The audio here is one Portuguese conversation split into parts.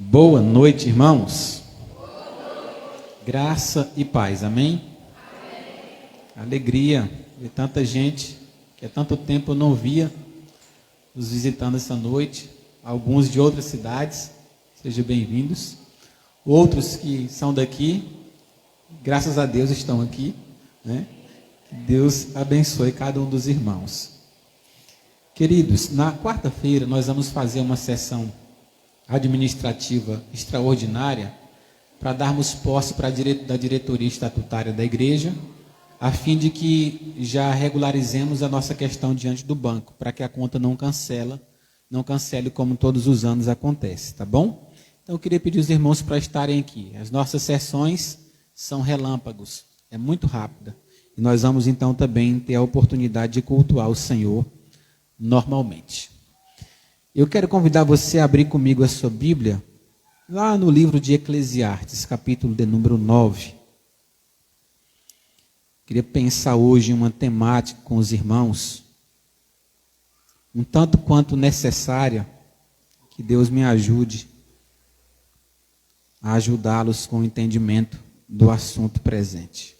Boa noite, irmãos. Graça e paz, amém? Alegria ver tanta gente que há tanto tempo eu não via nos visitando essa noite. Alguns de outras cidades, sejam bem-vindos. Outros que são daqui, graças a Deus estão aqui, né? Que Deus abençoe cada um dos irmãos. Queridos, na quarta-feira nós vamos fazer uma sessão administrativa extraordinária para darmos posse da diretoria estatutária da igreja, a fim de que já regularizemos a nossa questão diante do banco, para que a conta não cancele como todos os anos acontece, tá bom? Então eu queria pedir os irmãos para estarem aqui. As nossas sessões são relâmpagos, é muito rápida, e nós vamos então também ter a oportunidade de cultuar o Senhor normalmente. Eu quero convidar você a abrir comigo a sua Bíblia, lá no livro de Eclesiastes, capítulo de número 9. Queria pensar hoje em uma temática com os irmãos, um tanto quanto necessária, que Deus me ajude a ajudá-los com o entendimento do assunto presente.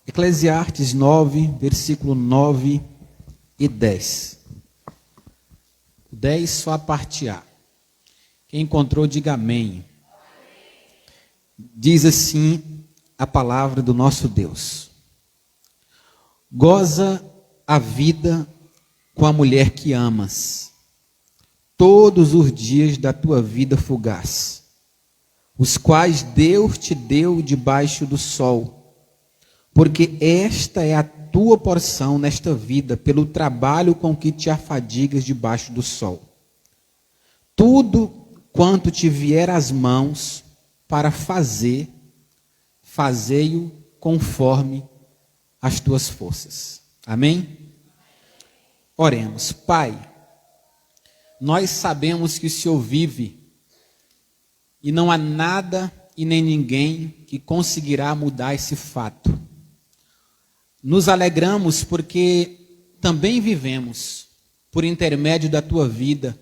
Eclesiastes 9, versículo 9 e 10. 10 só a parte A. Quem encontrou, diga amém. Diz assim a palavra do nosso Deus: goza a vida com a mulher que amas, todos os dias da tua vida fugaz, os quais Deus te deu debaixo do sol, porque esta é a tua porção nesta vida, pelo trabalho com que te afadigas debaixo do sol. Tudo quanto te vier às mãos para fazer, fazei-o conforme as tuas forças. Amém? Oremos. Pai, nós sabemos que o Senhor vive e não há nada e nem ninguém que conseguirá mudar esse fato. Nos alegramos porque também vivemos por intermédio da tua vida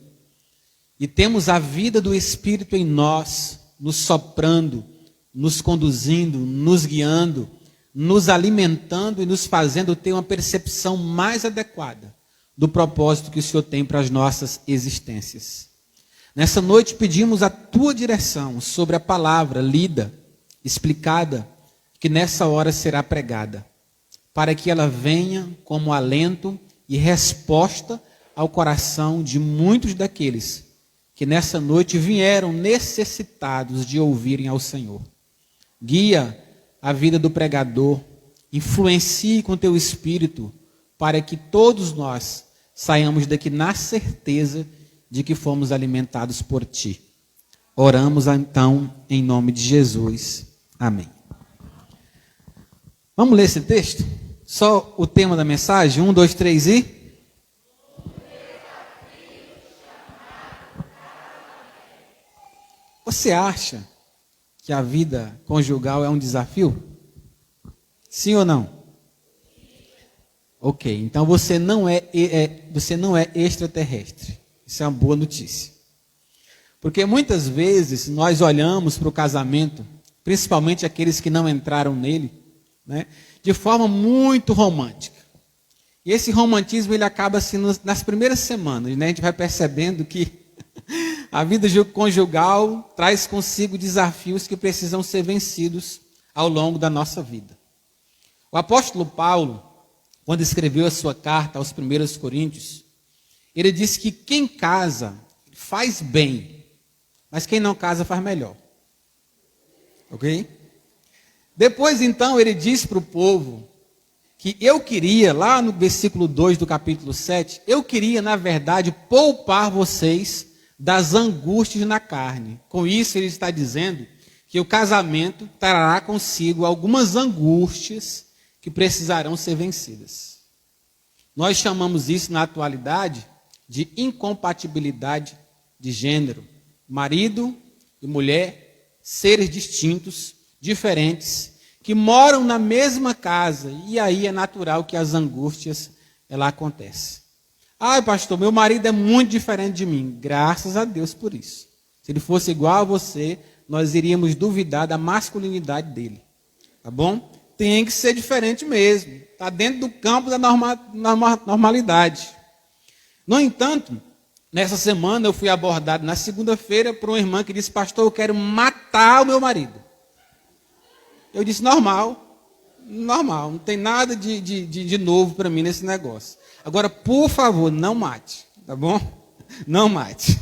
e temos a vida do Espírito em nós, nos soprando, nos conduzindo, nos guiando, nos alimentando e nos fazendo ter uma percepção mais adequada do propósito que o Senhor tem para as nossas existências. Nessa noite pedimos a tua direção sobre a palavra lida, explicada, que nessa hora será pregada, para que ela venha como alento e resposta ao coração de muitos daqueles que nessa noite vieram necessitados de ouvirem ao Senhor. Guia a vida do pregador, influencie com teu Espírito, para que todos nós saiamos daqui na certeza de que fomos alimentados por ti. Oramos então em nome de Jesus. Amém. Vamos ler esse texto? Só o tema da mensagem, 1, 2, 3 e... Você acha que a vida conjugal é um desafio? Sim ou não? Ok, então você não é extraterrestre. Isso é uma boa notícia. Porque muitas vezes nós olhamos para o casamento, principalmente aqueles que não entraram nele, né, de forma muito romântica. E esse romantismo ele acaba assim nas primeiras semanas, né? A gente vai percebendo que a vida conjugal traz consigo desafios que precisam ser vencidos ao longo da nossa vida. O apóstolo Paulo, quando escreveu a sua carta aos 1 Coríntios, ele disse que quem casa faz bem, mas quem não casa faz melhor. Ok? Depois, então, ele diz para o povo que eu queria, lá no versículo 2 do capítulo 7, eu queria, na verdade, poupar vocês das angústias na carne. Com isso, ele está dizendo que o casamento trará consigo algumas angústias que precisarão ser vencidas. Nós chamamos isso, na atualidade, de incompatibilidade de gênero. Marido e mulher, seres distintos, diferentes, que moram na mesma casa, e aí é natural que as angústias ela acontecem. Ai, pastor, meu marido é muito diferente de mim. Graças a Deus por isso. Se ele fosse igual a você, nós iríamos duvidar da masculinidade dele. Tá bom? Tem que ser diferente mesmo. Está dentro do campo da normalidade. No entanto, nessa semana eu fui abordado na segunda-feira por uma irmã que disse: pastor, eu quero matar o meu marido. Eu disse: normal, não tem nada de novo para mim nesse negócio. Agora, por favor, não mate, tá bom? Não mate.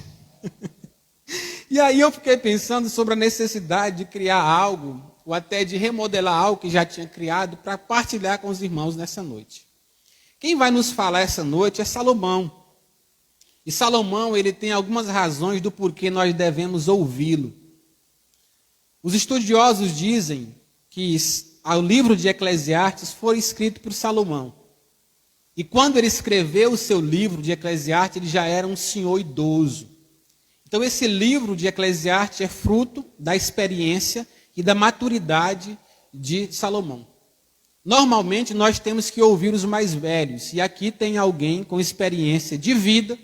E aí eu fiquei pensando sobre a necessidade de criar algo, ou até de remodelar algo que já tinha criado, para partilhar com os irmãos nessa noite. Quem vai nos falar essa noite é Salomão. E Salomão, ele tem algumas razões do porquê nós devemos ouvi-lo. Os estudiosos dizem que o livro de Eclesiastes foi escrito por Salomão. E quando ele escreveu o seu livro de Eclesiastes, ele já era um senhor idoso. Então esse livro de Eclesiastes é fruto da experiência e da maturidade de Salomão. Normalmente nós temos que ouvir os mais velhos. E aqui tem alguém com experiência de vida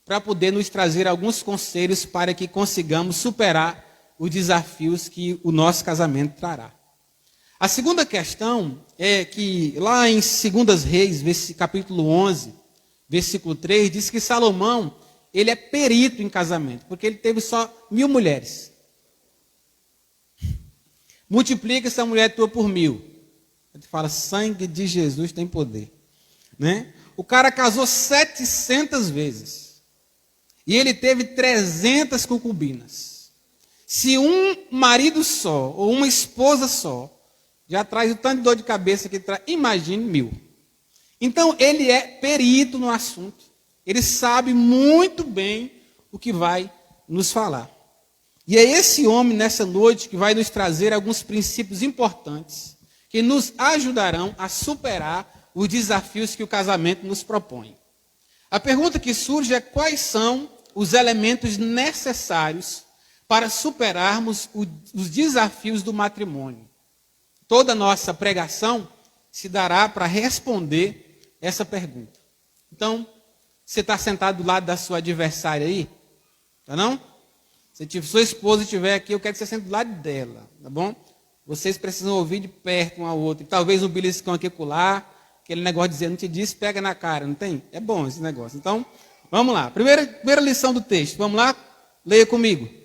para poder nos trazer alguns conselhos para que consigamos superar os desafios que o nosso casamento trará. A segunda questão é que lá em 2 Reis, capítulo 11, versículo 3, diz que Salomão, ele é perito em casamento, porque ele teve só 1000 mulheres. Multiplica essa mulher tua por 1000. Ele fala: sangue de Jesus tem poder. Né? O cara casou 700 vezes. E ele teve 300 concubinas. Se um marido só, ou uma esposa só, já traz o tanto de dor de cabeça que traz, imagine 1000. Então, ele é perito no assunto. Ele sabe muito bem o que vai nos falar. E é esse homem, nessa noite, que vai nos trazer alguns princípios importantes, que nos ajudarão a superar os desafios que o casamento nos propõe. A pergunta que surge é: quais são os elementos necessários para superarmos os desafios do matrimônio? Toda a nossa pregação se dará para responder essa pergunta. Então, você está sentado do lado da sua adversária aí? Tá não? Se sua esposa estiver aqui, eu quero que você sente do lado dela, tá bom? Vocês precisam ouvir de perto um ao outro. E talvez um beliscão aqui colar, aquele negócio de dizer, não te disse, pega na cara, não tem? É bom esse negócio. Então, vamos lá. Primeira lição do texto. Vamos lá? Leia comigo.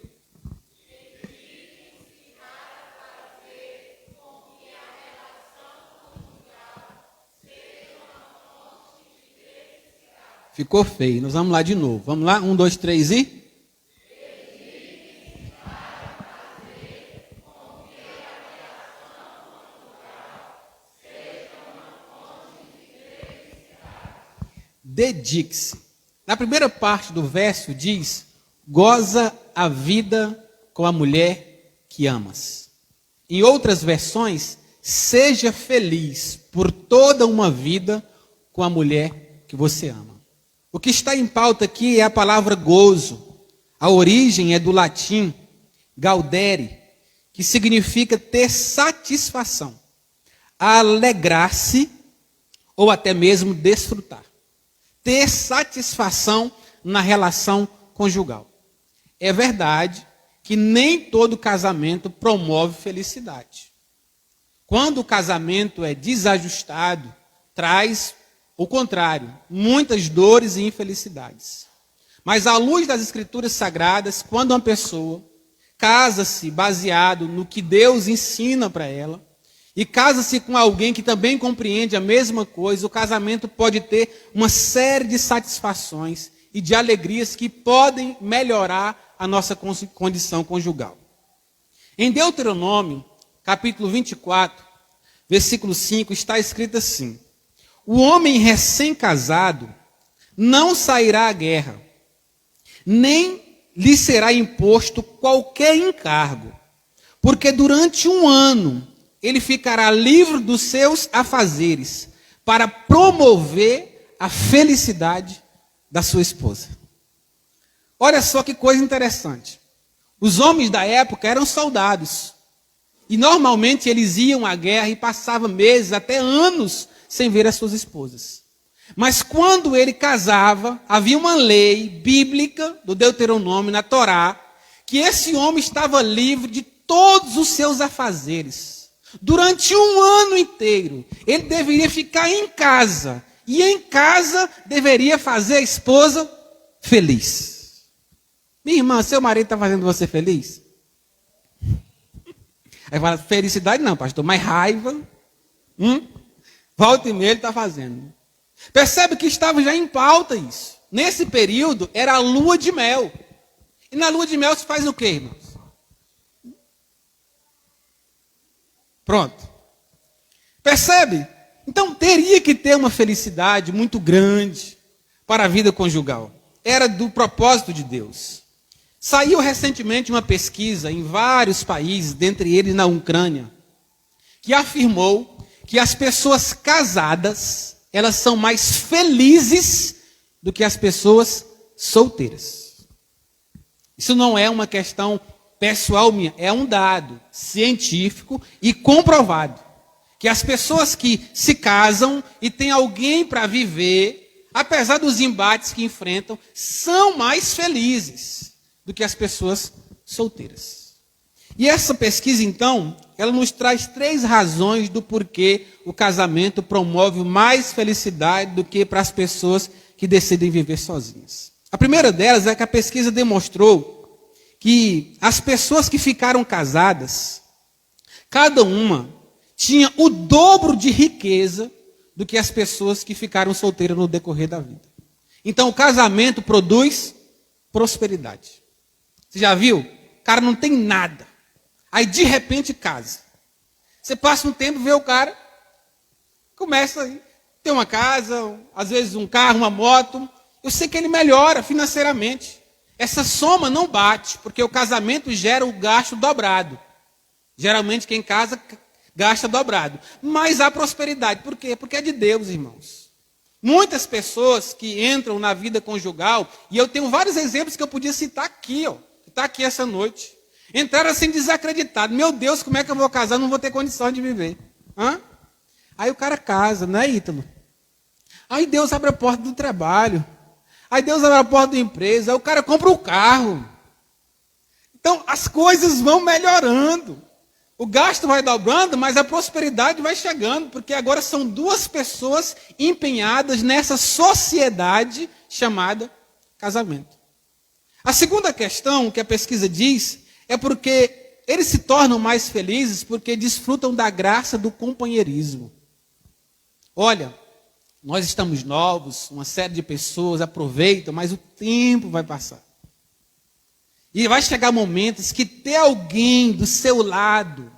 Ficou feio. Nós vamos lá de novo. Vamos lá? 1, 2, 3 e... Dedique-se. Na primeira parte do verso diz: goza a vida com a mulher que amas. Em outras versões, seja feliz por toda uma vida com a mulher que você ama. O que está em pauta aqui é a palavra gozo. A origem é do latim gaudere, que significa ter satisfação, alegrar-se ou até mesmo desfrutar. Ter satisfação na relação conjugal. É verdade que nem todo casamento promove felicidade. Quando o casamento é desajustado, traz o contrário, muitas dores e infelicidades. Mas à luz das Escrituras Sagradas, quando uma pessoa casa-se baseado no que Deus ensina para ela, e casa-se com alguém que também compreende a mesma coisa, o casamento pode ter uma série de satisfações e de alegrias que podem melhorar a nossa condição conjugal. Em Deuteronômio, capítulo 24, versículo 5, está escrito assim: o homem recém-casado não sairá à guerra, nem lhe será imposto qualquer encargo, porque durante 1 ano ele ficará livre dos seus afazeres para promover a felicidade da sua esposa. Olha só que coisa interessante. Os homens da época eram soldados. E normalmente eles iam à guerra e passavam meses, até anos, sem ver as suas esposas. Mas quando ele casava, havia uma lei bíblica do Deuteronômio, na Torá, que esse homem estava livre de todos os seus afazeres. Durante um ano inteiro, ele deveria ficar em casa. E em casa deveria fazer a esposa feliz. Minha irmã, seu marido está fazendo você feliz? Aí fala, felicidade não, pastor, mas raiva. Volta e meia ele está fazendo. Percebe que estava já em pauta isso. Nesse período era a lua de mel. E na lua de mel se faz o quê, irmãos? Pronto. Percebe? Então teria que ter uma felicidade muito grande para a vida conjugal. Era do propósito de Deus. Saiu recentemente uma pesquisa em vários países, dentre eles na Ucrânia, que afirmou que as pessoas casadas, elas são mais felizes do que as pessoas solteiras. Isso não é uma questão pessoal minha, é um dado científico e comprovado. Que as pessoas que se casam e têm alguém para viver, apesar dos embates que enfrentam, são mais felizes do que as pessoas solteiras. E essa pesquisa, então, ela nos traz 3 razões do porquê o casamento promove mais felicidade do que para as pessoas que decidem viver sozinhas. A primeira delas é que a pesquisa demonstrou que as pessoas que ficaram casadas, cada uma tinha o dobro de riqueza do que as pessoas que ficaram solteiras no decorrer da vida. Então o casamento produz prosperidade. Você já viu? O cara não tem nada. Aí de repente casa. Você passa um tempo, vê o cara, começa a ter uma casa, às vezes um carro, uma moto. Eu sei que ele melhora financeiramente. Essa soma não bate, porque o casamento gera o gasto dobrado. Geralmente quem casa gasta dobrado. Mas há prosperidade. Por quê? Porque é de Deus, irmãos. Muitas pessoas que entram na vida conjugal, e eu tenho vários exemplos que eu podia citar aqui, que está aqui essa noite. Entraram assim desacreditados. Meu Deus, como é que eu vou casar? Não vou ter condição de viver. Aí o cara casa, não é, Ítalo? Aí Deus abre a porta do trabalho. Aí Deus abre a porta da empresa. Aí o cara compra o carro. Então as coisas vão melhorando. O gasto vai dobrando, mas a prosperidade vai chegando. Porque agora são 2 pessoas empenhadas nessa sociedade chamada casamento. A segunda questão que a pesquisa diz é porque eles se tornam mais felizes porque desfrutam da graça do companheirismo. Olha, nós estamos novos, uma série de pessoas aproveitam, mas o tempo vai passar. E vai chegar momentos que ter alguém do seu lado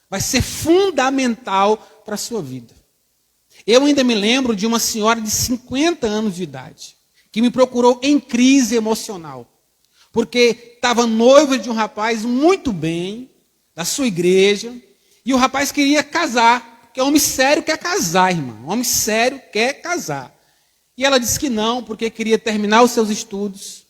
vai ser fundamental para a sua vida. Eu ainda me lembro de uma senhora de 50 anos de idade, que me procurou em crise emocional. Porque estava noiva de um rapaz muito bem, da sua igreja, e o rapaz queria casar. Porque homem sério quer casar, irmão. Homem sério quer casar. E ela disse que não, porque queria terminar os seus estudos,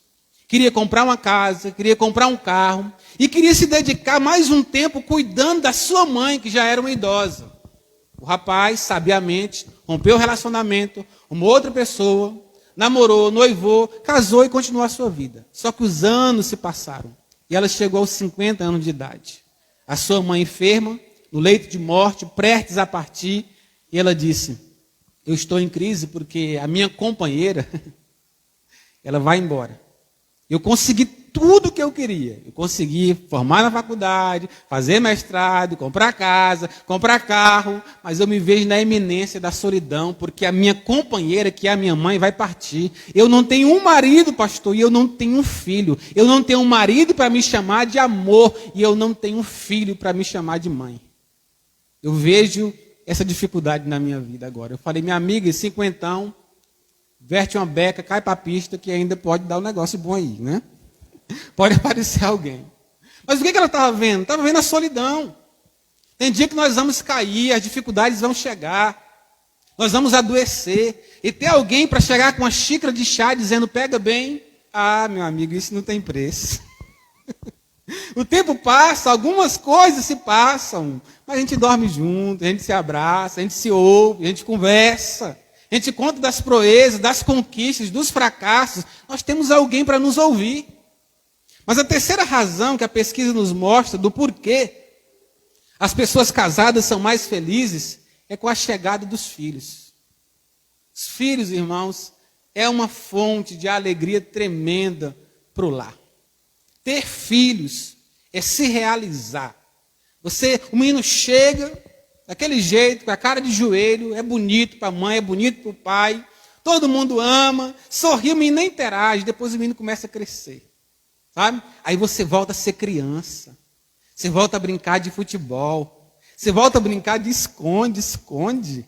queria comprar uma casa, queria comprar um carro, e queria se dedicar mais um tempo cuidando da sua mãe, que já era uma idosa. O rapaz, sabiamente, rompeu o relacionamento, uma outra pessoa, namorou, noivou, casou e continuou a sua vida. Só que os anos se passaram, e ela chegou aos 50 anos de idade. A sua mãe enferma, no leito de morte, prestes a partir, e ela disse, eu estou em crise porque a minha companheira, ela vai embora. Eu consegui tudo o que eu queria. Eu consegui formar na faculdade, fazer mestrado, comprar casa, comprar carro, mas eu me vejo na iminência da solidão, porque a minha companheira, que é a minha mãe, vai partir. Eu não tenho um marido, pastor, e eu não tenho um filho. Eu não tenho um marido para me chamar de amor, e eu não tenho um filho para me chamar de mãe. Eu vejo essa dificuldade na minha vida agora. Eu falei, minha amiga, 50, verte uma beca, cai para a pista, que ainda pode dar um negócio bom aí, né? Pode aparecer alguém. Mas o que ela estava vendo? Estava vendo a solidão. Tem dia que nós vamos cair, as dificuldades vão chegar, nós vamos adoecer, e ter alguém para chegar com uma xícara de chá dizendo, pega bem, meu amigo, isso não tem preço. O tempo passa, algumas coisas se passam, mas a gente dorme junto, a gente se abraça, a gente se ouve, a gente conversa. A gente conta das proezas, das conquistas, dos fracassos. Nós temos alguém para nos ouvir. Mas a terceira razão que a pesquisa nos mostra do porquê as pessoas casadas são mais felizes é com a chegada dos filhos. Os filhos, irmãos, é uma fonte de alegria tremenda para o lar. Ter filhos é se realizar. O menino chega daquele jeito, com a cara de joelho, é bonito para a mãe, é bonito para o pai, todo mundo ama, sorri, o menino nem interage, depois o menino começa a crescer. Sabe? Aí você volta a ser criança. Você volta a brincar de futebol. Você volta a brincar de esconde-esconde.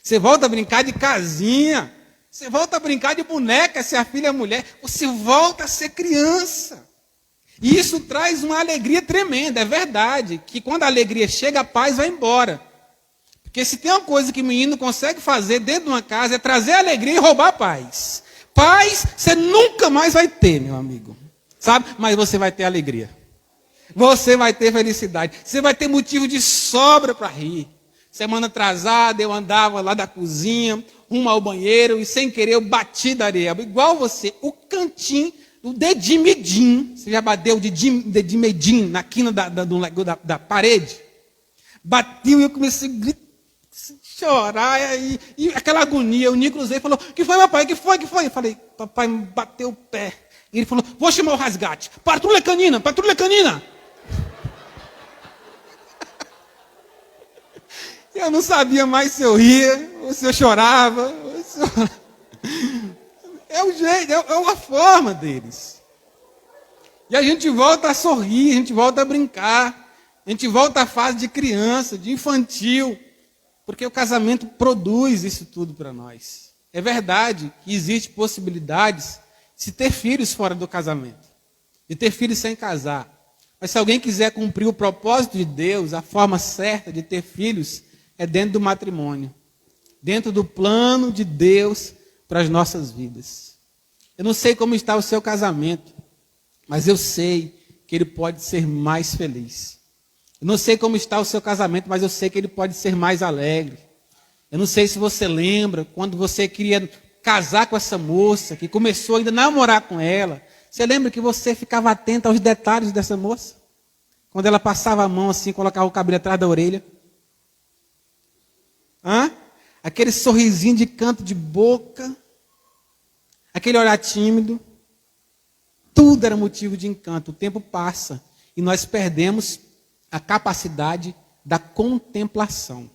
Você volta a brincar de casinha. Você volta a brincar de boneca, se a filha é mulher. Você volta a ser criança. E isso traz uma alegria tremenda. É verdade que quando a alegria chega, a paz vai embora. Porque se tem uma coisa que o menino consegue fazer dentro de uma casa, é trazer alegria e roubar a paz. Paz você nunca mais vai ter, meu amigo. Sabe? Mas você vai ter alegria. Você vai ter felicidade. Você vai ter motivo de sobra para rir. Semana atrasada eu andava lá da cozinha, rumo ao banheiro, e sem querer eu bati da areia. Igual você, o cantinho, o dedinho medinho. Você já bateu o dedinho medinho na quina da parede? Bateu e eu comecei a gritar, chorar, e aquela agonia. O Nicolas veio e falou: que foi, meu pai? Que foi? Eu falei: papai me bateu o pé. E ele falou: vou chamar o resgate. Patrulha canina, patrulha canina. Eu não sabia mais se eu ria, ou se eu chorava. É o jeito, é a forma deles. E a gente volta a sorrir, a gente volta a brincar, a gente volta à fase de criança, de infantil, porque o casamento produz isso tudo para nós. É verdade que existem possibilidades de se ter filhos fora do casamento, de ter filhos sem casar. Mas se alguém quiser cumprir o propósito de Deus, a forma certa de ter filhos é dentro do matrimônio, dentro do plano de Deus para as nossas vidas. Eu não sei como está o seu casamento, mas eu sei que ele pode ser mais feliz. Eu não sei como está o seu casamento, mas eu sei que ele pode ser mais alegre. Eu não sei se você lembra quando você queria casar com essa moça, que começou ainda a namorar com ela. Você lembra que você ficava atento aos detalhes dessa moça? Quando ela passava a mão assim, colocava o cabelo atrás da orelha. Aquele sorrisinho de canto de boca, aquele olhar tímido, tudo era motivo de encanto. O tempo passa e nós perdemos a capacidade da contemplação.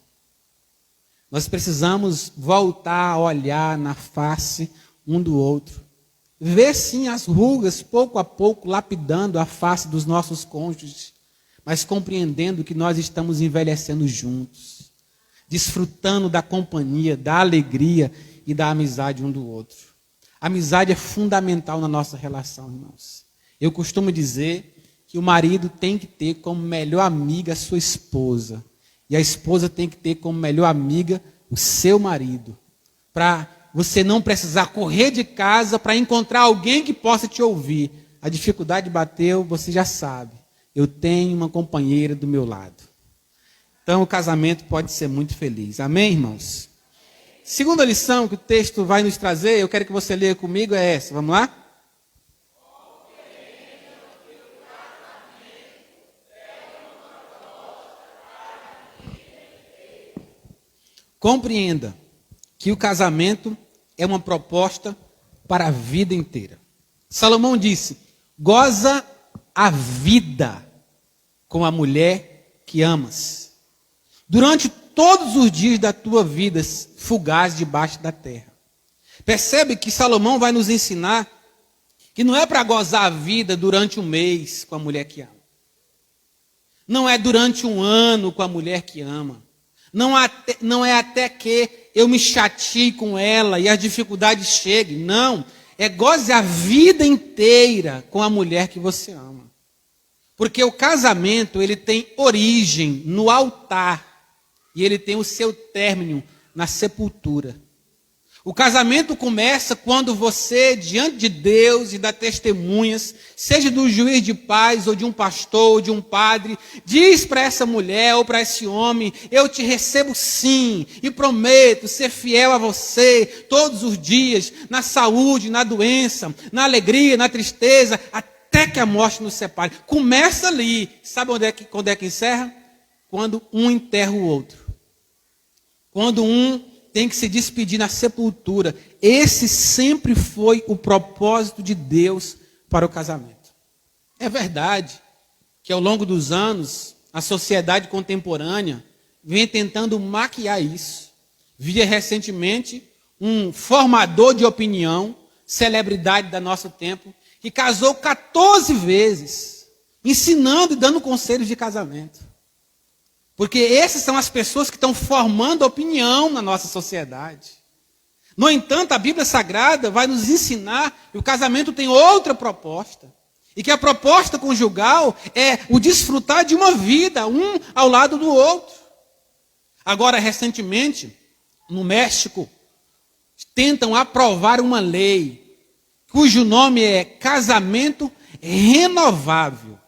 Nós precisamos voltar a olhar na face um do outro, ver sim as rugas pouco a pouco lapidando a face dos nossos cônjuges, mas compreendendo que nós estamos envelhecendo juntos, desfrutando da companhia, da alegria e da amizade um do outro. A amizade é fundamental na nossa relação, irmãos. Eu costumo dizer que o marido tem que ter como melhor amiga a sua esposa, e a esposa tem que ter como melhor amiga o seu marido, para você não precisar correr de casa para encontrar alguém que possa te ouvir. A dificuldade bateu, você já sabe. Eu tenho uma companheira do meu lado. Então o casamento pode ser muito feliz. Amém, irmãos? Segunda lição que o texto vai nos trazer, eu quero que você leia comigo, é essa. Vamos lá? Compreenda que o casamento é uma proposta para a vida inteira. Salomão disse: goza a vida com a mulher que amas, durante todos os dias da tua vida fugaz debaixo da terra. Percebe que Salomão vai nos ensinar que não é para gozar a vida durante um mês com a mulher que ama. Não é durante um ano com a mulher que ama. Não é até que eu me chatee com ela e as dificuldades cheguem. Não, é goze a vida inteira com a mulher que você ama. Porque o casamento, ele tem origem no altar e ele tem o seu término na sepultura. O casamento começa quando você, diante de Deus e dá testemunhas, seja do juiz de paz, ou de um pastor, ou de um padre, diz para essa mulher ou para esse homem: eu te recebo sim, e prometo ser fiel a você todos os dias, na saúde, na doença, na alegria, na tristeza, até que a morte nos separe. Começa ali. Sabe quando é que encerra? Quando um enterra o outro. Quando um tem que se despedir na sepultura. Esse sempre foi o propósito de Deus para o casamento. É verdade que ao longo dos anos, a sociedade contemporânea vem tentando maquiar isso. Vi recentemente um formador de opinião, celebridade da nosso tempo, que casou 14 vezes, ensinando e dando conselhos de casamento. Porque essas são as pessoas que estão formando opinião na nossa sociedade. No entanto, a Bíblia Sagrada vai nos ensinar que o casamento tem outra proposta. E que a proposta conjugal é o desfrutar de uma vida, um ao lado do outro. Agora, recentemente, no México, tentam aprovar uma lei cujo nome é casamento renovável.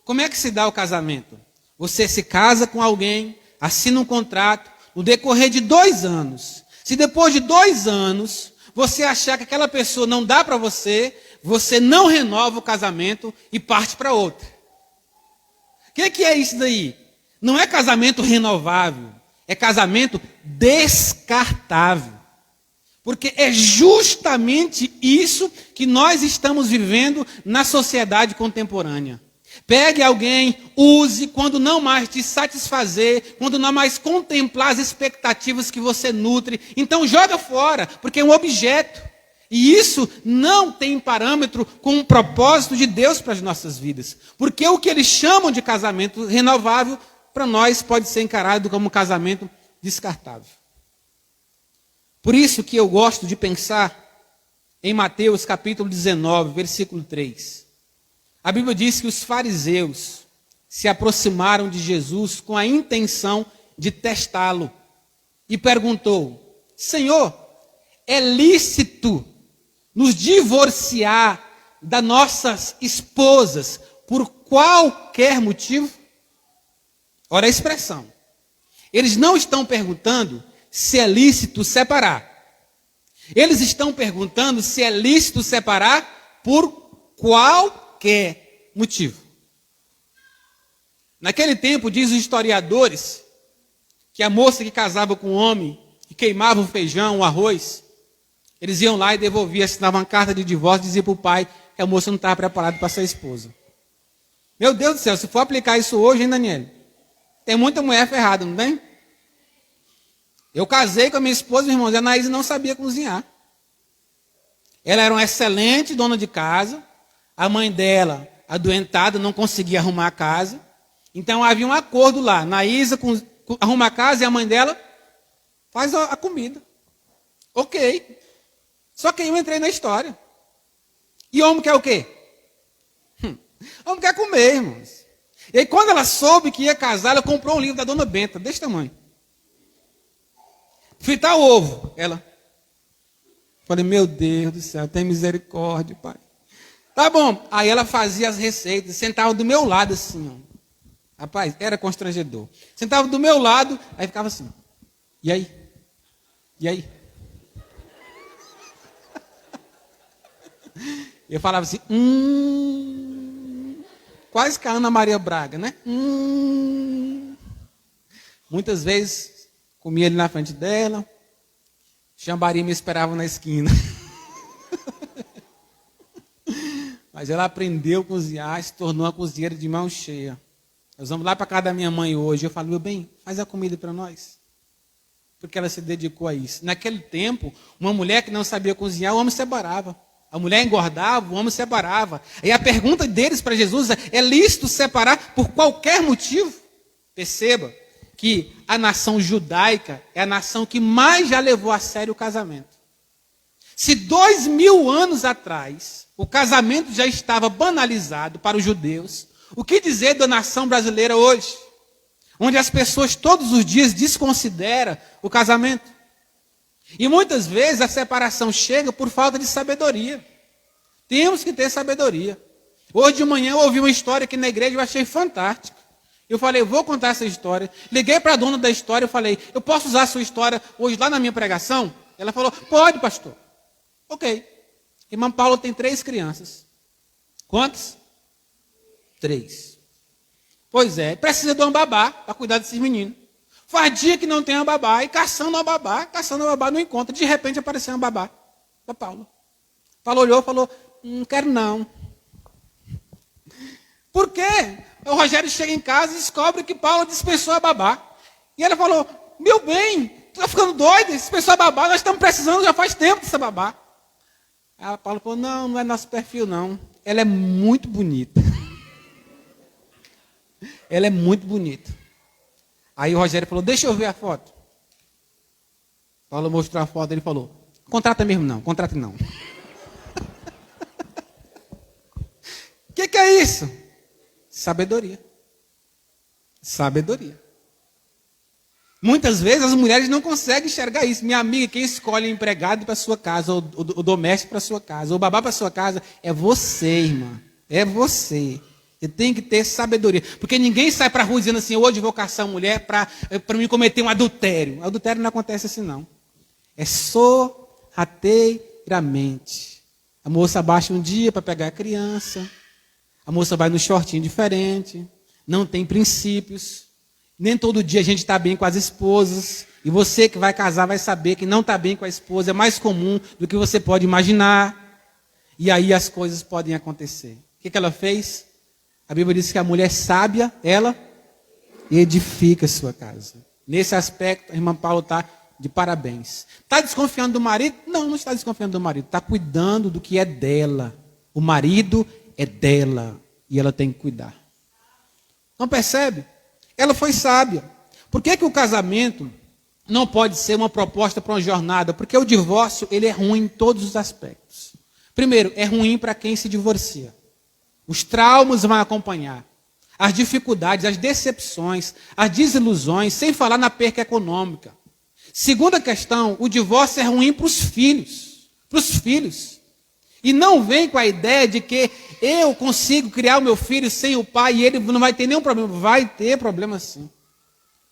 Como é que se dá o casamento? Você se casa com alguém, assina um contrato, no decorrer de 2 anos. Se depois de 2 anos, você achar que aquela pessoa não dá para você, você não renova o casamento e parte para outra. O que é isso daí? Não é casamento renovável, é casamento descartável. Porque é justamente isso que nós estamos vivendo na sociedade contemporânea. Pegue alguém, use quando não mais te satisfazer, quando não mais contemplar as expectativas que você nutre. Então joga fora, porque é um objeto. E isso não tem parâmetro com o propósito de Deus para as nossas vidas. Porque o que eles chamam de casamento renovável, para nós pode ser encarado como casamento descartável. Por isso que eu gosto de pensar em Mateus capítulo 19, versículo 3. A Bíblia diz que os fariseus se aproximaram de Jesus com a intenção de testá-lo. E perguntou: Senhor, é lícito nos divorciar das nossas esposas por qualquer motivo? Olha a expressão. Eles não estão perguntando se é lícito separar. Eles estão perguntando se é lícito separar por qualquer motivo. Naquele tempo, diz os historiadores, que a moça que casava com o homem, que queimava o feijão, o arroz, eles iam lá e devolviam, assinavam uma carta de divórcio e diziam para o pai que a moça não estava preparada para ser esposa. Meu Deus do céu, se for aplicar isso hoje, hein, Daniel? Tem muita mulher ferrada, não tem? Eu casei com a minha esposa, irmãos, e a Anaísa não sabia cozinhar. Ela era uma excelente dona de casa. A mãe dela, adoentada, não conseguia arrumar a casa. Então havia um acordo lá. Anaísa arruma a casa e a mãe dela faz a comida. Ok. Só que eu entrei na história. E homem quer o quê? Homem quer comer, irmãos. E aí quando ela soube que ia casar, ela comprou um livro da Dona Benta, desse tamanho. Fritar o ovo. Ela. Falei, meu Deus do céu, tem misericórdia, pai. Tá bom. Aí ela fazia as receitas, sentava do meu lado assim, ó. Rapaz, era constrangedor. Sentava do meu lado, aí ficava assim. E aí? E aí? Eu falava assim, quase que a Ana Maria Braga, né? Muitas vezes comia ali na frente dela, Xambari me esperava na esquina. Mas ela aprendeu a cozinhar, se tornou uma cozinheira de mão cheia. Nós vamos lá para casa da minha mãe hoje. Eu falo, meu bem, faz a comida para nós. Porque ela se dedicou a isso. Naquele tempo, uma mulher que não sabia cozinhar, o homem separava. A mulher engordava, o homem separava. E a pergunta deles para Jesus é lícito separar por qualquer motivo? Perceba que a nação judaica é a nação que mais já levou a sério o casamento. Se 2000 anos atrás o casamento já estava banalizado para os judeus, o que dizer da nação brasileira hoje? Onde as pessoas todos os dias desconsideram o casamento. E muitas vezes a separação chega por falta de sabedoria. Temos que ter sabedoria. Hoje de manhã eu ouvi uma história aqui na igreja e eu achei fantástica. Eu falei, vou contar essa história. Liguei para a dona da história e falei, eu posso usar a sua história hoje lá na minha pregação? Ela falou, pode, pastor. Ok. Irmã Paula tem 3 crianças. Quantas? 3. Pois é, precisa de uma babá para cuidar desses meninos. Faz dia que não tem uma babá, e caçando uma babá, não encontra. De repente apareceu uma babá da Paula. Paula olhou e falou, não quero não. Por quê? O Rogério chega em casa e descobre que Paula dispensou a babá. E ela falou, meu bem, tu está ficando doido, dispensou a babá, nós estamos precisando já faz tempo dessa babá. Aí a Paula falou, não é nosso perfil não. Ela é muito bonita. Ela é muito bonita. Aí o Rogério falou, deixa eu ver a foto. Paula mostrou a foto, ele falou, contrata mesmo não, contrata não. O que é isso? Sabedoria. Sabedoria. Muitas vezes as mulheres não conseguem enxergar isso. Minha amiga, quem escolhe empregado para sua casa, ou doméstico para sua casa, ou babá para sua casa, é você, irmã. É você. Você tem que ter sabedoria. Porque ninguém sai para a rua dizendo assim, hoje vou caçar uma mulher para me cometer um adultério. Adultério não acontece assim, não. É sorrateiramente. A moça baixa um dia para pegar a criança. A moça vai no shortinho diferente. Não tem princípios. Nem todo dia a gente está bem com as esposas. E você que vai casar vai saber que não está bem com a esposa. É mais comum do que você pode imaginar. E aí as coisas podem acontecer. O que ela fez? A Bíblia diz que a mulher sábia, ela edifica a sua casa. Nesse aspecto, a irmã Paula está de parabéns. Está desconfiando do marido? Não, não está desconfiando do marido. Está cuidando do que é dela. O marido é dela. E ela tem que cuidar. Não percebe? Ela foi sábia. Por que o casamento não pode ser uma proposta para uma jornada? Porque o divórcio ele é ruim em todos os aspectos. Primeiro, é ruim para quem se divorcia. Os traumas vão acompanhar. As dificuldades, as decepções, as desilusões, sem falar na perca econômica. Segunda questão, o divórcio é ruim para os filhos. Para os filhos. E não vem com a ideia de que eu consigo criar o meu filho sem o pai e ele não vai ter nenhum problema. Vai ter problema sim.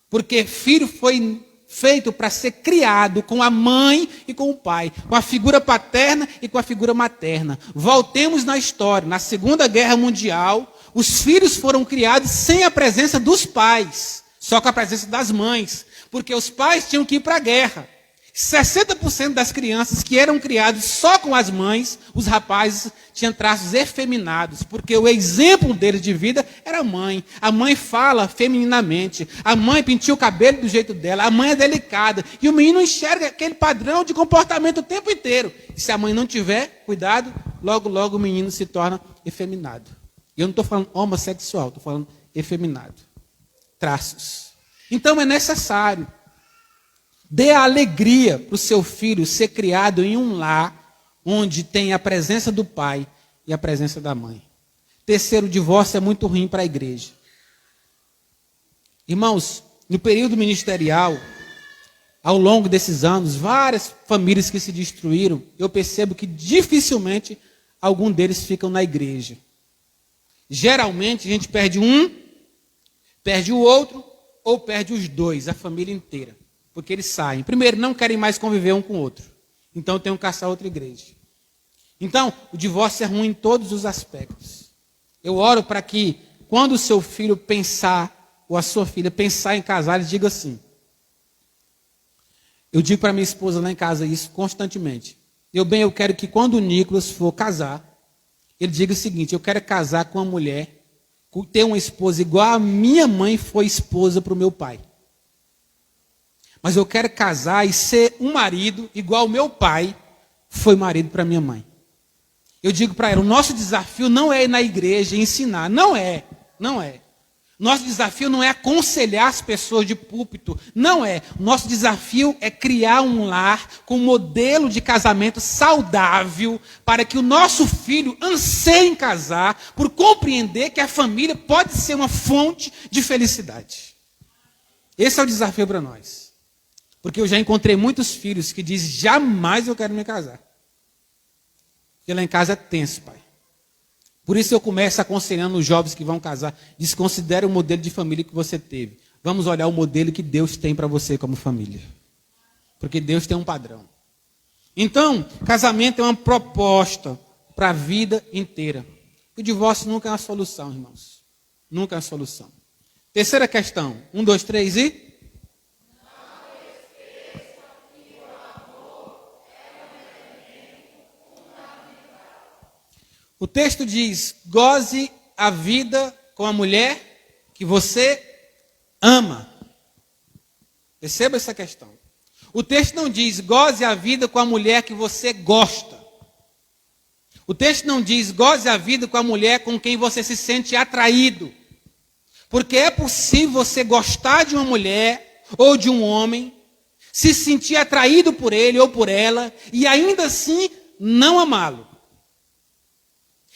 Porque filho foi feito para ser criado com a mãe e com o pai. Com a figura paterna e com a figura materna. Voltemos na história. Na Segunda Guerra Mundial, os filhos foram criados sem a presença dos pais. Só com a presença das mães. Porque os pais tinham que ir para a guerra. 60% das crianças que eram criadas só com as mães, os rapazes tinham traços efeminados, porque o exemplo deles de vida era a mãe. A mãe fala femininamente, a mãe penteia o cabelo do jeito dela, a mãe é delicada, e o menino enxerga aquele padrão de comportamento o tempo inteiro. E se a mãe não tiver cuidado, logo, logo o menino se torna efeminado. E eu não estou falando homossexual, estou falando efeminado. Traços. Então é necessário. Dê a alegria para o seu filho ser criado em um lar onde tem a presença do pai e a presença da mãe. Terceiro, o divórcio é muito ruim para a igreja. Irmãos, no período ministerial, ao longo desses anos, várias famílias que se destruíram, eu percebo que dificilmente algum deles ficam na igreja. Geralmente a gente perde um, perde o outro, ou perde os dois, a família inteira. Porque eles saem. Primeiro, não querem mais conviver um com o outro. Então, tem que caçar outra igreja. Então, o divórcio é ruim em todos os aspectos. Eu oro para que, quando o seu filho pensar, ou a sua filha pensar em casar, ele diga assim. Eu digo para minha esposa lá em casa isso constantemente. Eu quero que quando o Nicolas for casar, ele diga o seguinte, eu quero casar com uma mulher, ter uma esposa igual a minha mãe foi esposa para o meu pai. Mas eu quero casar e ser um marido igual o meu pai foi marido para minha mãe. Eu digo para ela, o nosso desafio não é ir na igreja e ensinar. Não é. Nosso desafio não é aconselhar as pessoas de púlpito. Não é. Nosso desafio é criar um lar com um modelo de casamento saudável para que o nosso filho anseie em casar por compreender que a família pode ser uma fonte de felicidade. Esse é o desafio para nós. Porque eu já encontrei muitos filhos que dizem, jamais eu quero me casar. Porque lá em casa é tenso, pai. Por isso eu começo aconselhando os jovens que vão casar, desconsidere o modelo de família que você teve. Vamos olhar o modelo que Deus tem para você como família. Porque Deus tem um padrão. Então, casamento é uma proposta para a vida inteira. O divórcio nunca é uma solução, irmãos. Nunca é uma solução. Terceira questão. 1, 2, 3 e... O texto diz, goze a vida com a mulher que você ama. Perceba essa questão. O texto não diz, goze a vida com a mulher que você gosta. O texto não diz, goze a vida com a mulher com quem você se sente atraído. Porque é possível você gostar de uma mulher ou de um homem, se sentir atraído por ele ou por ela, e ainda assim não amá-lo.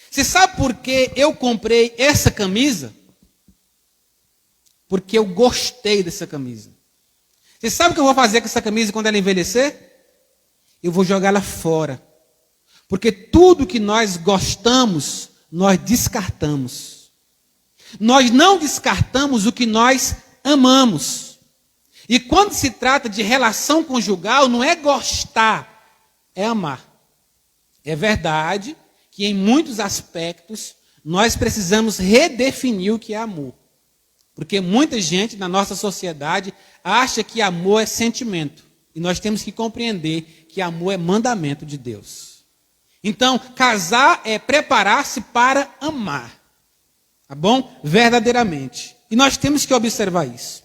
Você sabe por que eu comprei essa camisa? Porque eu gostei dessa camisa. Você sabe o que eu vou fazer com essa camisa quando ela envelhecer? Eu vou jogá-la fora. Porque tudo que nós gostamos, nós descartamos. Nós não descartamos o que nós amamos. E quando se trata de relação conjugal, não é gostar, é amar. É verdade que em muitos aspectos nós precisamos redefinir o que é amor. Porque muita gente na nossa sociedade acha que amor é sentimento. E nós temos que compreender que amor é mandamento de Deus. Então, casar é preparar-se para amar. Tá bom? Verdadeiramente. E nós temos que observar isso.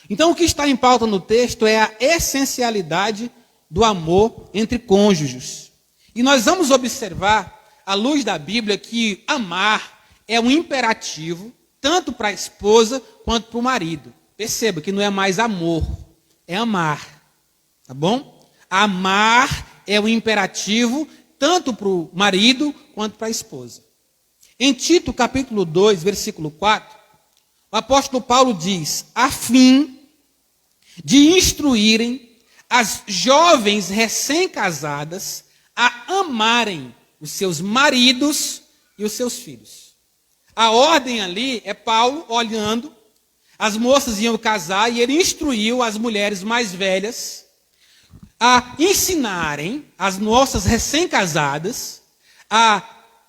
Então, o que está em pauta no texto é a essencialidade do amor entre cônjuges. E nós vamos observar, à luz da Bíblia, que amar é um imperativo, tanto para a esposa quanto para o marido. Perceba que não é mais amor, é amar. Tá bom? Amar é um imperativo, tanto para o marido quanto para a esposa. Em Tito, capítulo 2, versículo 4, o apóstolo Paulo diz, a fim de instruírem as jovens recém-casadas a amarem os seus maridos e os seus filhos. A ordem ali é Paulo olhando, as moças iam casar e ele instruiu as mulheres mais velhas a ensinarem as moças recém-casadas a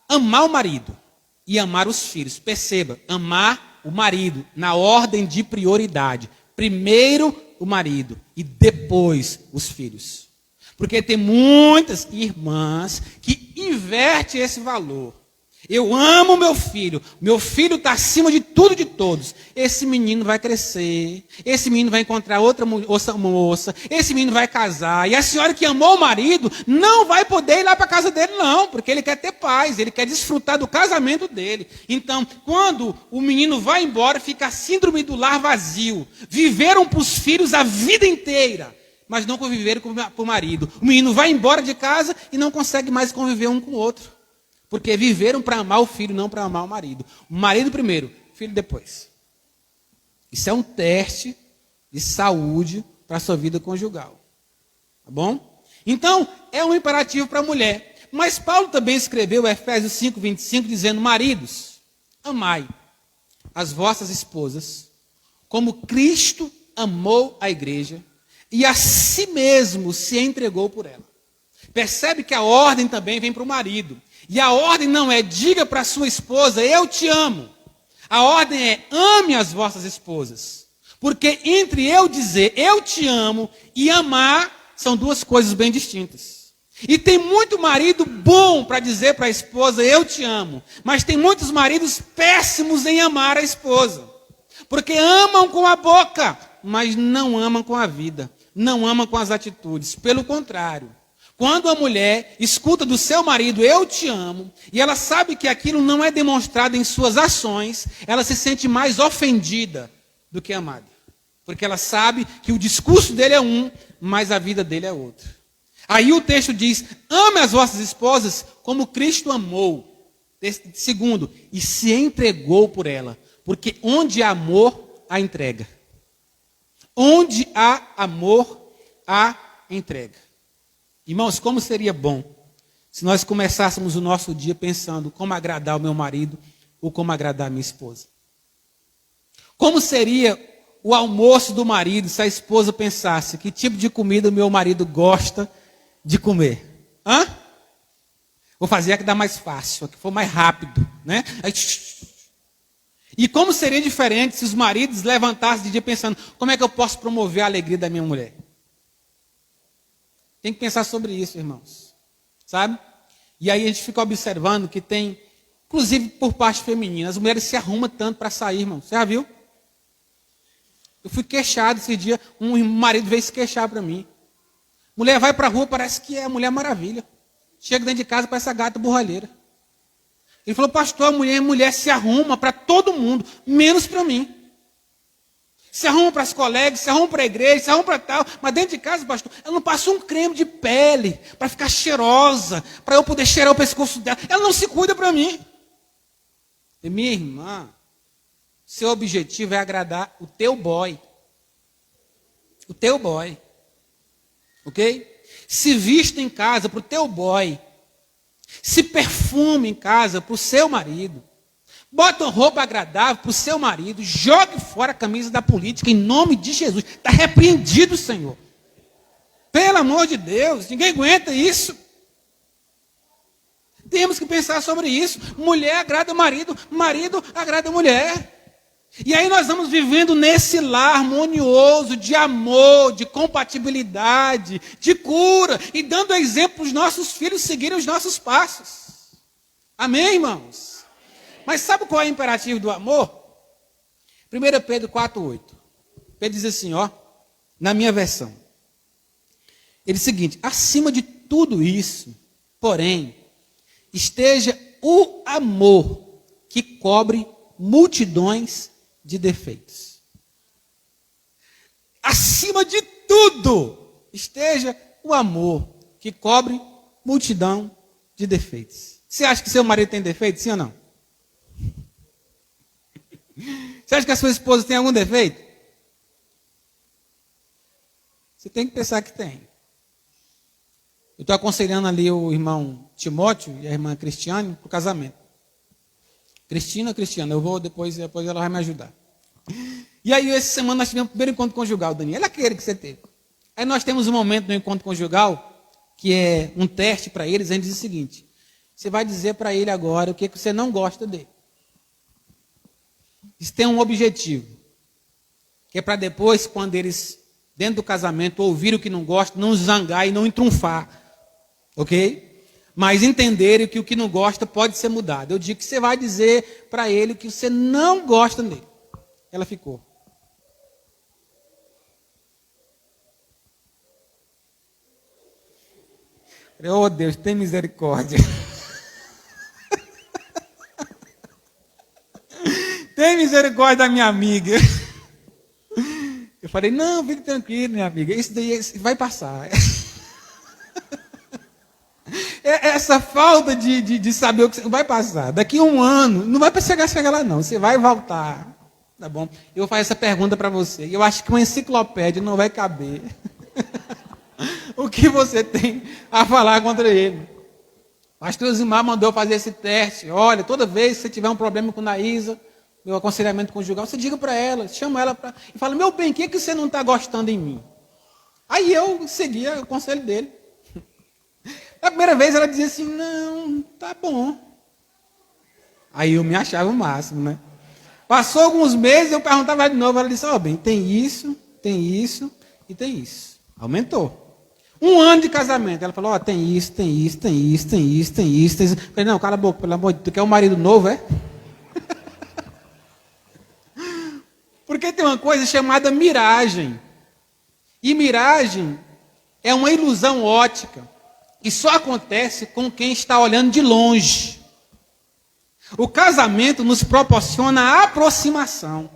amar o marido e amar os filhos. Perceba, amar o marido na ordem de prioridade. Primeiro o marido e depois os filhos. Porque tem muitas irmãs que invertem esse valor. Eu amo meu filho está acima de tudo e de todos. Esse menino vai crescer, esse menino vai encontrar outra moça, esse menino vai casar. E a senhora que amou o marido não vai poder ir lá para a casa dele não, porque ele quer ter paz, ele quer desfrutar do casamento dele. Então, quando o menino vai embora, fica a síndrome do lar vazio. Viveram para os filhos a vida inteira, mas não conviveram com o marido. O menino vai embora de casa e não consegue mais conviver um com o outro. Porque viveram para amar o filho, não para amar o marido. O marido primeiro, o filho depois. Isso é um teste de saúde para a sua vida conjugal. Tá bom? Então, é um imperativo para a mulher. Mas Paulo também escreveu Efésios 5, 25, dizendo, maridos, amai as vossas esposas, como Cristo amou a igreja, e a si mesmo se entregou por ela. Percebe que a ordem também vem para o marido. E a ordem não é, diga para a sua esposa, eu te amo. A ordem é, ame as vossas esposas. Porque entre eu dizer, eu te amo, e amar, são duas coisas bem distintas. E tem muito marido bom para dizer para a esposa, eu te amo. Mas tem muitos maridos péssimos em amar a esposa. Porque amam com a boca, mas não amam com a vida. Não amam com as atitudes. Pelo contrário. Quando a mulher escuta do seu marido, eu te amo, e ela sabe que aquilo não é demonstrado em suas ações, ela se sente mais ofendida do que amada. Porque ela sabe que o discurso dele é um, mas a vida dele é outro. Aí o texto diz, ame as vossas esposas como Cristo amou. Segundo, e se entregou por ela. Porque onde há amor, há entrega. Onde há amor, a entrega. Irmãos, como seria bom se nós começássemos o nosso dia pensando como agradar o meu marido ou como agradar a minha esposa. Como seria o almoço do marido se a esposa pensasse que tipo de comida o meu marido gosta de comer? Vou fazer a que dá mais fácil, a que for mais rápido, né? E como seria diferente se os maridos levantassem de dia pensando, como é que eu posso promover a alegria da minha mulher? Tem que pensar sobre isso, irmãos. Sabe? E aí a gente fica observando que tem, inclusive por parte feminina, as mulheres se arrumam tanto para sair, irmão. Você já viu? Eu fui queixado esse dia, um marido veio se queixar para mim. Mulher vai para a rua, parece que é a Mulher Maravilha. Chega dentro de casa, parece a gata borralheira. Ele falou, pastor, a mulher se arruma para todo mundo, menos para mim. Se arruma para as colegas, se arruma para a igreja, se arruma para tal. Mas dentro de casa, pastor, ela não passa um creme de pele para ficar cheirosa, para eu poder cheirar o pescoço dela. Ela não se cuida para mim. E minha irmã, seu objetivo é agradar o teu boy. O teu boy. Ok? Se vista em casa para o teu boy. Se perfume em casa para o seu marido. Bota uma roupa agradável para o seu marido. Jogue fora a camisa da política em nome de Jesus. Está repreendido, Senhor. Pelo amor de Deus, ninguém aguenta isso. Temos que pensar sobre isso. Mulher agrada o marido, marido agrada a mulher. E aí nós vamos vivendo nesse lar harmonioso de amor, de compatibilidade, de cura, e dando exemplo para os nossos filhos seguirem os nossos passos. Amém, irmãos? Mas sabe qual é o imperativo do amor? 1 Pedro 4,8. Pedro diz assim, na minha versão. Ele diz o seguinte, acima de tudo isso, porém, esteja o amor que cobre multidões de defeitos. Acima de tudo, esteja o amor que cobre multidão de defeitos. Você acha que seu marido tem defeito, sim ou não? Você acha que a sua esposa tem algum defeito? Você tem que pensar que tem. Eu estou aconselhando ali o irmão Timóteo e a irmã Cristiane para o casamento. Cristiana, eu vou depois ela vai me ajudar. E aí, essa semana nós tivemos o primeiro encontro conjugal, Daniel. É aquele que você teve. Aí nós temos um momento no encontro conjugal, que é um teste para eles, a gente diz o seguinte, você vai dizer para ele agora o que você não gosta dele. Isso tem um objetivo, que é para depois, quando eles, dentro do casamento, ouvirem o que não gostam, não zangar e não entrunfar. Ok? Mas entenderem que o que não gosta pode ser mudado. Eu digo que você vai dizer para ele que você não gosta dele. Ela ficou. Oh Deus, tem misericórdia. Tem misericórdia da minha amiga. Eu falei, não, fique tranquilo, minha amiga. Isso daí vai passar. Essa falta de saber o que vai passar. Daqui a um ano, não vai para chegar lá não. Você vai voltar. Tá bom? Eu vou fazer essa pergunta para você. Eu acho que uma enciclopédia não vai caber. O que você tem a falar contra ele? Pastor Zimar mandou eu fazer esse teste. Olha, toda vez que você tiver um problema com a Naísa, meu aconselhamento conjugal, você diga para ela, chama ela e fala, meu bem, o que você não está gostando em mim? Aí eu seguia o conselho dele. Na primeira vez ela dizia assim, não, tá bom. Aí eu me achava o máximo, né? Passou alguns meses, eu perguntava de novo, ela disse, bem, tem isso e tem isso. Aumentou. 1 ano de casamento, ela falou, tem isso. Eu falei, não, cala a boca, pelo amor de Deus, tu quer um marido novo, é? Porque tem uma coisa chamada miragem. E miragem é uma ilusão ótica. E só acontece com quem está olhando de longe. O casamento nos proporciona a aproximação.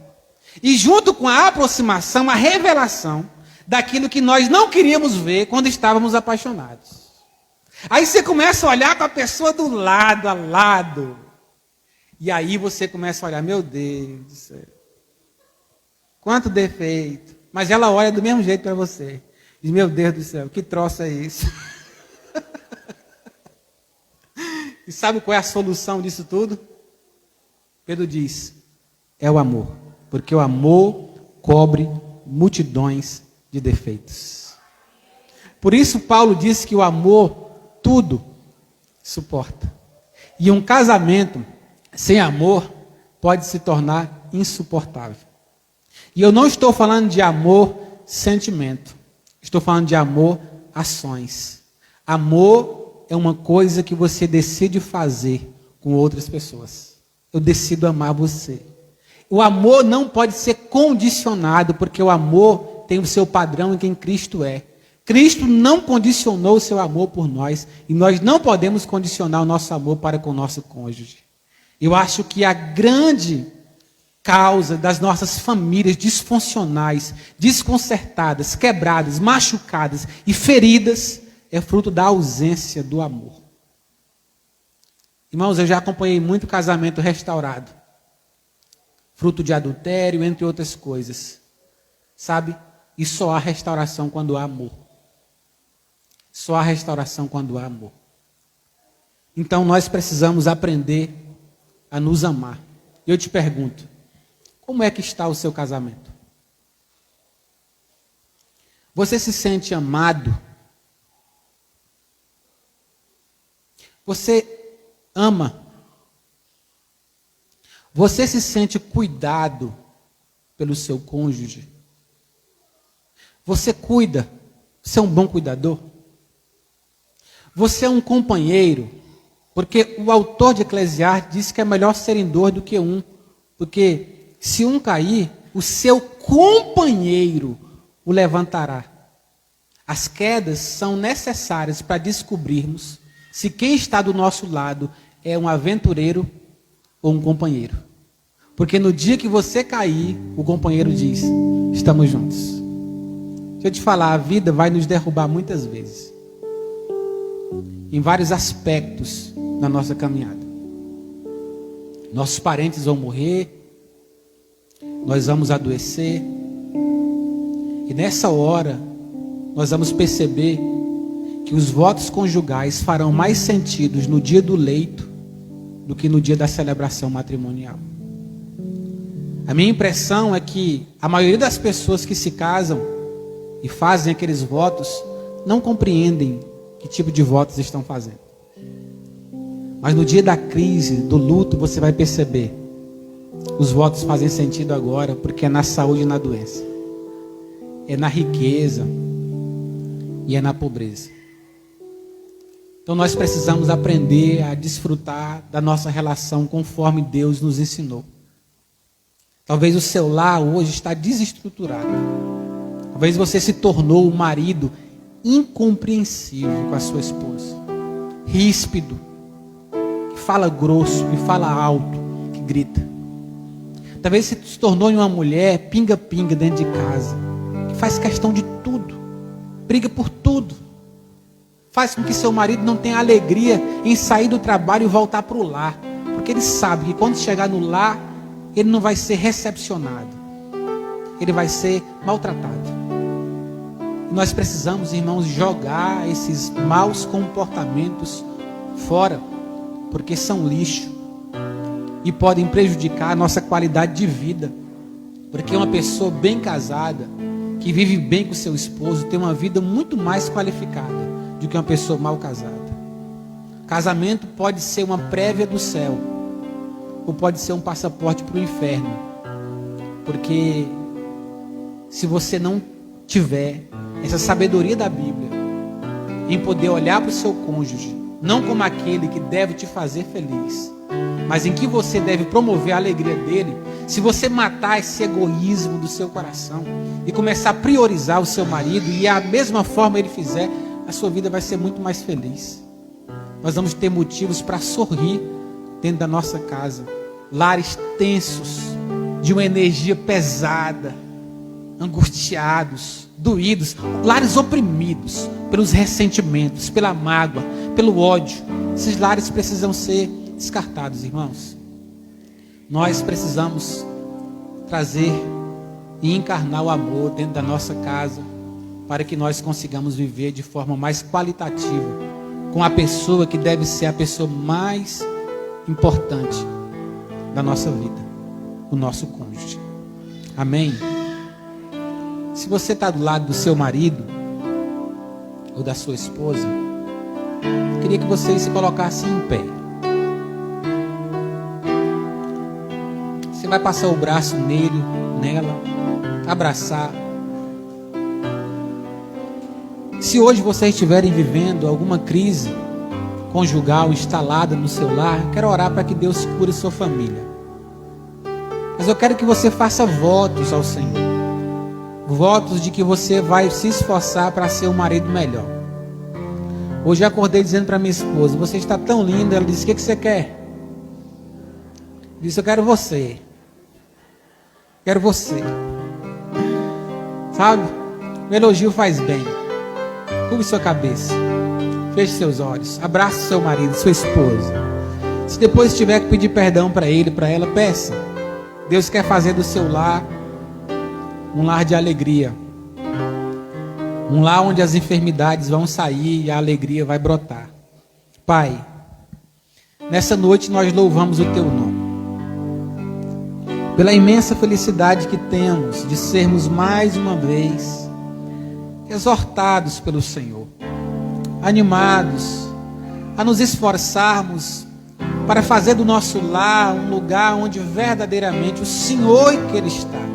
E junto com a aproximação, a revelação daquilo que nós não queríamos ver quando estávamos apaixonados. Aí você começa a olhar com a pessoa do lado a lado. E aí você começa a olhar, meu Deus do céu. Quanto defeito. Mas ela olha do mesmo jeito para você. Diz, meu Deus do céu, que troço é esse? E sabe qual é a solução disso tudo? Pedro diz, é o amor. Porque o amor cobre multidões de defeitos. Por isso Paulo diz que o amor tudo suporta. E um casamento sem amor pode se tornar insuportável. E eu não estou falando de amor sentimento. Estou falando de amor ações. Amor é uma coisa que você decide fazer com outras pessoas. Eu decido amar você. O amor não pode ser condicionado, porque o amor tem o seu padrão em quem Cristo é. Cristo não condicionou o seu amor por nós, e nós não podemos condicionar o nosso amor para com o nosso cônjuge. Eu acho que a grande causa das nossas famílias disfuncionais, desconcertadas, quebradas, machucadas e feridas é fruto da ausência do amor. Irmãos, eu já acompanhei muito casamento restaurado, fruto de adultério, entre outras coisas. Sabe? E só há restauração quando há amor. Só há restauração quando há amor. Então nós precisamos aprender a nos amar. Eu te pergunto, como é que está o seu casamento? Você se sente amado? Você ama? Você se sente cuidado pelo seu cônjuge? Você cuida? Você é um bom cuidador? Você é um companheiro? Porque o autor de Eclesiastes diz que é melhor serem dois do que um. Porque se um cair, o seu companheiro o levantará. As quedas são necessárias para descobrirmos se quem está do nosso lado é um aventureiro ou um companheiro. Porque no dia que você cair, o companheiro diz, estamos juntos. Deixa eu te falar, a vida vai nos derrubar muitas vezes. Em vários aspectos na nossa caminhada. Nossos parentes vão morrer, nós vamos adoecer, e nessa hora nós vamos perceber que os votos conjugais farão mais sentido no dia do leito do que no dia da celebração matrimonial. A minha impressão é que a maioria das pessoas que se casam e fazem aqueles votos não compreendem que tipo de votos estão fazendo. Mas no dia da crise, do luto, você vai perceber. Os votos fazem sentido agora, porque é na saúde e na doença. É na riqueza e é na pobreza. Então nós precisamos aprender a desfrutar da nossa relação conforme Deus nos ensinou. Talvez o seu lar hoje está desestruturado. Talvez você se tornou um marido incompreensível com a sua esposa. Ríspido, que fala grosso, que fala alto, que grita. Talvez você se tornou uma mulher pinga-pinga dentro de casa, que faz questão de tudo, briga por tudo. Faz com que seu marido não tenha alegria em sair do trabalho e voltar para o lar. Porque ele sabe que quando chegar no lar, ele não vai ser recepcionado. Ele vai ser maltratado. E nós precisamos, irmãos, jogar esses maus comportamentos fora. Porque são lixo. E podem prejudicar a nossa qualidade de vida. Porque uma pessoa bem casada, que vive bem com seu esposo, tem uma vida muito mais qualificada do que uma pessoa mal casada. Casamento pode ser uma prévia do céu, ou pode ser um passaporte para o inferno. Porque se você não tiver essa sabedoria da Bíblia, em poder olhar para o seu cônjuge, não como aquele que deve te fazer feliz, mas em que você deve promover a alegria dele, se você matar esse egoísmo do seu coração e começar a priorizar o seu marido, e a mesma forma ele fizer, a sua vida vai ser muito mais feliz. Nós vamos ter motivos para sorrir dentro da nossa casa. Lares tensos, de uma energia pesada, angustiados, doídos, lares oprimidos pelos ressentimentos, pela mágoa, pelo ódio. Esses lares precisam ser descartados, irmãos. Nós precisamos trazer e encarnar o amor dentro da nossa casa, para que nós consigamos viver de forma mais qualitativa com a pessoa que deve ser a pessoa mais importante da nossa vida, o nosso cônjuge. Amém? Se você está do lado do seu marido ou da sua esposa, eu queria que vocês se colocassem em pé. Você vai passar o braço nele, nela, abraçar. Se hoje vocês estiverem vivendo alguma crise conjugal instalada no seu lar, eu quero orar para que Deus cure sua família. Mas eu quero que você faça votos ao Senhor. Votos de que você vai se esforçar para ser um marido melhor. Hoje eu acordei dizendo para minha esposa: você está tão linda. Ela disse: o que você quer? Eu disse: eu quero você. Quero você. Sabe? O elogio faz bem. Curve sua cabeça. Feche seus olhos. Abrace seu marido, sua esposa. Se depois tiver que pedir perdão para ele, para ela, peça. Deus quer fazer do seu lar um lar de alegria. Um lar onde as enfermidades vão sair e a alegria vai brotar. Pai, nessa noite nós louvamos o Teu nome. Pela imensa felicidade que temos de sermos mais uma vez exortados pelo Senhor, animados a nos esforçarmos para fazer do nosso lar um lugar onde verdadeiramente o Senhor quer estar.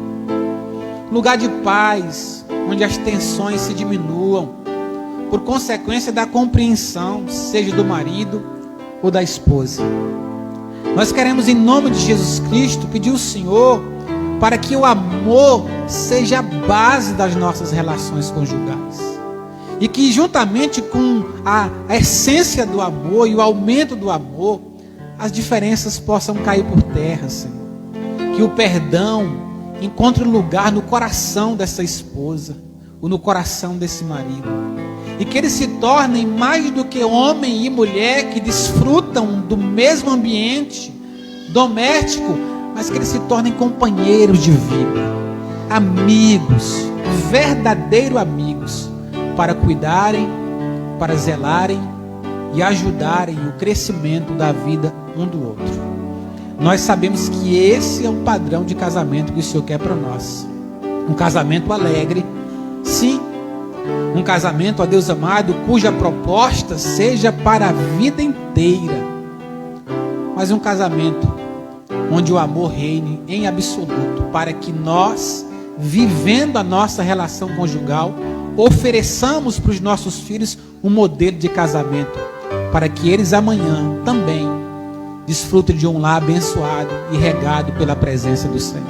Um lugar de paz, onde as tensões se diminuam, por consequência da compreensão, seja do marido ou da esposa. Nós queremos, em nome de Jesus Cristo, pedir ao Senhor para que o amor seja a base das nossas relações conjugais. E que juntamente com a essência do amor e o aumento do amor, as diferenças possam cair por terra, Senhor. Que o perdão encontre lugar no coração dessa esposa, ou no coração desse marido. E que eles se tornem mais do que homem e mulher que desfrutam do mesmo ambiente doméstico, mas que eles se tornem companheiros de vida, amigos, verdadeiros amigos, para cuidarem, para zelarem e ajudarem o crescimento da vida um do outro. Nós sabemos que esse é um padrão de casamento que o Senhor quer para nós. Um casamento alegre, sim. Um casamento, ó Deus amado, cuja proposta seja para a vida inteira. Mas um casamento onde o amor reine em absoluto, para que nós, vivendo a nossa relação conjugal, ofereçamos para os nossos filhos um modelo de casamento, para que eles amanhã também desfrutem de um lar abençoado e regado pela presença do Senhor.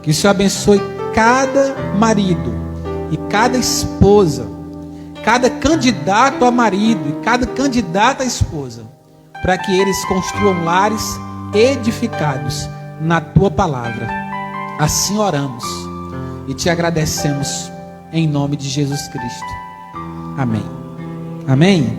Que o Senhor abençoe cada marido e cada esposa, cada candidato a marido e cada candidata a esposa, para que eles construam lares edificados na Tua palavra. Assim oramos e Te agradecemos em nome de Jesus Cristo. Amém. Amém.